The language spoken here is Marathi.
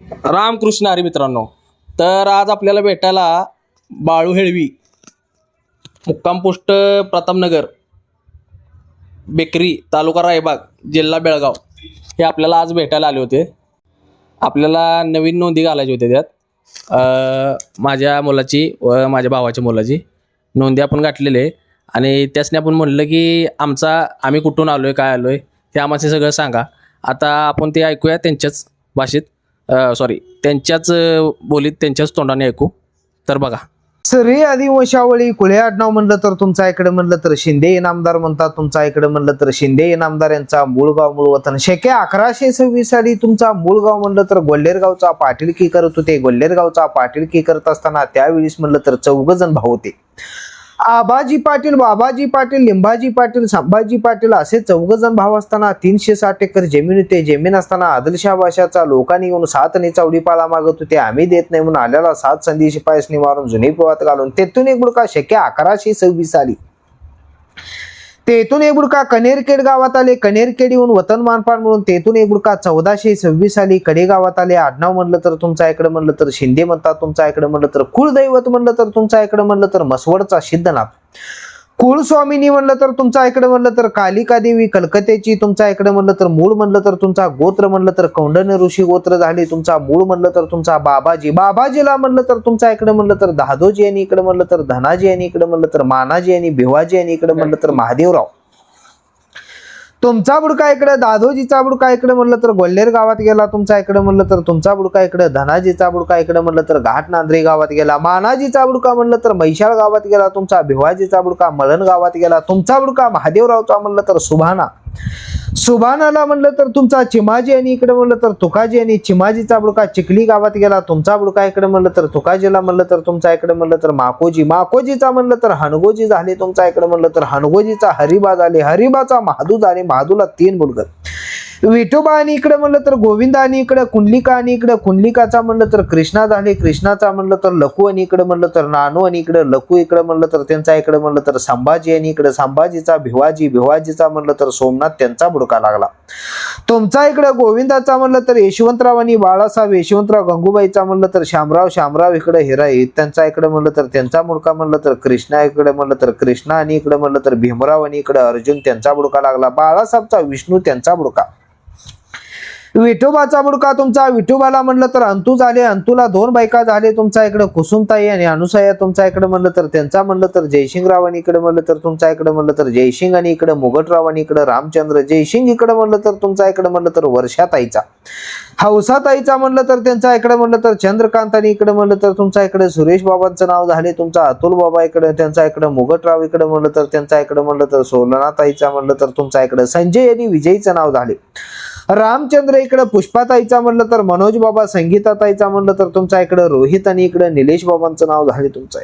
रामकृष्ण हरी मित्रांनो. तर आज आपल्याला भेटायला बाळू हेळवी, मुक्काम पोस्ट प्रतापनगर, बेकरी, तालुका रायबाग, जिल्हा बेळगाव हे आपल्याला आज भेटायला आले होते. आपल्याला नवीन नोंदी घालायची होती. त्यात माझ्या मुलाची व माझ्या भावाच्या मुलाची नोंदी आपण घातलेले आहे आणि त्यासने आपण म्हणलं की आम्ही कुठून आलो आहे, काय आलो आहे ते आम्हाला सगळं सांगा. आता आपण ते ऐकूया त्यांच्याच भाषेत, त्यांच्याच बोलीत, त्यांच्याच तोंडाने ऐकू. तर बघा. सरी आदी वंशावळी कुळे आडनाव म्हणलं तर तुमचा इकडे म्हणलं तर शिंदे इनामदार म्हणतात. तुमचा इकडे म्हणलं तर शिंदे इनामदार यांचा मूळ गाव मूळ वतन शेके 1126 साली तुमचा मूळ गाव म्हणलं तर गोल्हेरगावचा पाटीलकी करत होते. गोल्हेरगावचा पाटीलकी करत असताना त्यावेळेस म्हणलं तर 4 जण भाऊ होते. आबाजी पाटील, बाबाजी पाटील, लिंबाजी पाटील, संभाजी पाटील असे 4 जण भाव असताना 360 एकर जमीन होते. जमीन असताना आदिलशाह बादशाहचा लोकांनी येऊन 7 आणि चौडीपाला मागत होते. आम्ही देत नाही म्हणून आल्याला 7 संधी शिपायासनी मारून जुनी पोवात घालून तेथून एक बुडका शक्य 1126 साली तेथून एक बुडका कनेरखेड गावात आले. कनेरखेड येऊन वतन मानपान म्हणून तेथून एक बुडका 1426 साली कडे गावात आले. आडनाव म्हणलं तर तुमचा इकडे म्हणलं तर शिंदे म्हणतात. तुमचा इकडे म्हणलं तर कुलदैवत म्हणलं तर तुमचा इकडे म्हणलं तर मसवडचा सिद्धनाथ. कुलस्वामिनी म्हणलं तर तुमचा इकडे म्हणलं तर कालिका देवी कलकत्याची. तुमचा इकडे म्हणलं तर मूळ म्हणलं तर तुमचा गोत्र म्हणलं तर कौंडन्य ऋषी गोत्र झाले. तुमचा मूळ म्हणलं तर तुमचा बाबाजी. बाबाजीला म्हणलं तर तुमचा इकडे म्हणलं तर दादोजी यांनी, इकडे म्हणलं तर धनाजी यांनी, इकडे म्हणलं तर मानाजी यांनी, भिवाजी यांनी, इकडे म्हणलं तर महादेवराव. तुमचा बुडका इकडे दादोजीचा बुडका इकडे म्हणलं तर गोल्हेर गावात गेला. तुमचा इकडे म्हणलं तर तुमचा बुडका इकडे धनाजीचा बुडका इकडे म्हणलं तर घाटनांद्रे गावात गेला. मानाजीचा बुडका म्हणलं तर म्हैशाळ गावात गेला. तुमचा भिवाजीचा बुडका मळण गावात गेला. तुमचा बुडका महादेवरावचा म्हणलं तर सुभानाला म्हणलं तर तुमचा चिमाजी आणि इकडे म्हणलं तर तुकाजी आणि चिमाजीचा बुडका चिखली गावात गेला. तुमचा बुडका इकडे म्हणलं तर तुकाजीला म्हणलं तर तुमचा इकडे म्हणलं तर माकोजीचा म्हणलं तर हनगोजी झाले. तुमचा इकडे म्हणलं तर हनगोजीचा हरिबा झाले. हरिबाचा महादू झाले. महादूला 3 बुडगत. विठोबा आणि इकडे म्हणलं तर गोविंदा आणि इकडे कुंडलिका आणि इकडे कुंडलिकाचा म्हणलं तर कृष्णा झाले. कृष्णाचा म्हणलं तर लखू आणि इकडे म्हणलं तर नानू आणि इकडे लखू इकडे म्हणलं तर त्यांचा इकडे म्हणलं तर संभाजी आणि इकडे संभाजीचा भिवाजी. भिवाजीचा म्हणलं तर सोमनाथ त्यांचा बुडका लागला. तुमचा इकडे गोविंदाचा म्हणलं तर यशवंतराव आणि बाळासाहेब. यशवंतराव गंगूबाईचा म्हणलं तर शामराव इकडे हिराई त्यांचा इकडे म्हणलं तर त्यांचा बुडका म्हणलं तर कृष्णा इकडे म्हणलं तर कृष्णा आणि इकडे म्हणलं तर भीमराव आणि इकडे अर्जुन त्यांचा बुडका लागला. बाळासाहेबचा विष्णू त्यांचा बुडका. विठोबाचा बुडका तुमचा विठोबाला म्हणलं तर अंतू झाले. अंतूला 2 बायका झाले. तुमचा इकडे कुसुमताई आणि अनुसया. तुमचा इकडे म्हणलं तर त्यांचा म्हणलं तर जयसिंगराव आणि इकडे म्हणलं तर तुमचा इकडे म्हणलं तर जयसिंग आणि इकडे मुगटराव आणि इकडे रामचंद्र. जयसिंग इकडे म्हणलं तर तुमचा इकडे म्हणलं तर वर्षाताईचा. हौसाताईचा म्हणलं तर त्यांचा इकडे म्हणलं तर चंद्रकांत आणि इकडे म्हणलं तर तुमचा इकडे सुरेश बाबांचं नाव झाले. तुमचा अतुल बाबा इकडे त्यांचा इकडे मुगटराव इकडे म्हणलं तर त्यांचा इकडे म्हणलं तर सोलनाताईचा म्हणलं तर तुमचा इकडे संजय आणि विजयचं नाव झाले. रामचंद्र इकडे पुष्पाताईचा म्हणलं तर मनोज बाबा. संगीताताईचा म्हणलं तर तुमचा इकडे रोहित आणि इकडे निलेश बाबांचं नाव झाले. तुमचं